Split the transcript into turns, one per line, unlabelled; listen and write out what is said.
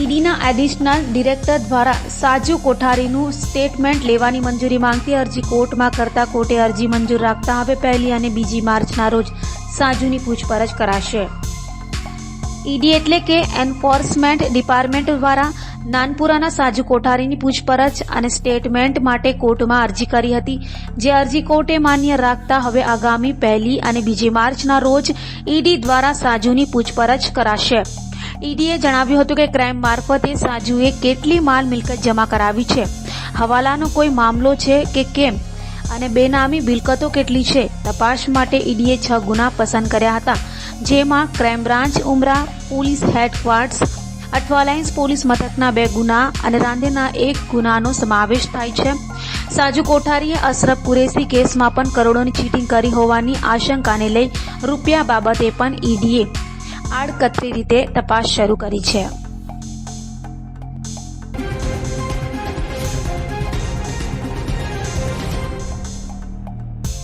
ઈડીના additional director દ્વારા સાજુ કોઠારીનું statement લેવાની મંજૂરી માંગતી અરજી કોર્ટમાં કરતા કોર્ટે અરજી મંજૂર રાખતા હવે 1 અને 2 માર્ચના રોજ સાજુની પૂછપરછ કરાશે। ઈડી એટલે કે એન્ફોર્સમેન્ટ ડિપાર્ટમેન્ટ દ્વારા નાનપુરાના સાજુ કોઠારીની પૂછપરછ અને સ્ટેટમેન્ટ માટે કોર્ટમાં અરજી કરી હતી, જે અરજી કોર્ટે માન્ય રાખતા હવે આગામી 1 અને 2 માર્ચના રોજ ઈડી દ્વારા સાજુની પૂછપરછ કરાશે। ઈડીએ જણાવ્યું હતું કે ક્રાઇમ મારફતે સાજુએ કેટલી માલ મિલકત જમા કરાવી છે, હવાલાનો કોઈ મામલો છે કે કેમ અને બેનામી મિલકતો કેટલી છે। તપાસ માટે ઈડીએ 6 ગુના પસંદ કર્યા હતા, જેમાં crime branch Umra police headquarters Athwa lines police મથકના 2 ગુના અને રાંદેરના 1 ગુનાનો સમાવેશ થાય છે। સાજુ કોઠારીએ અશરફ કુરેશી કેસમાં પણ કરોડોની ચીટિંગ કરી હોવાની આશંકાને લઈ રૂપિયા બાબતે પણ ઈડીએ આડકતરી રીતે તપાસ શરૂ કરી છે।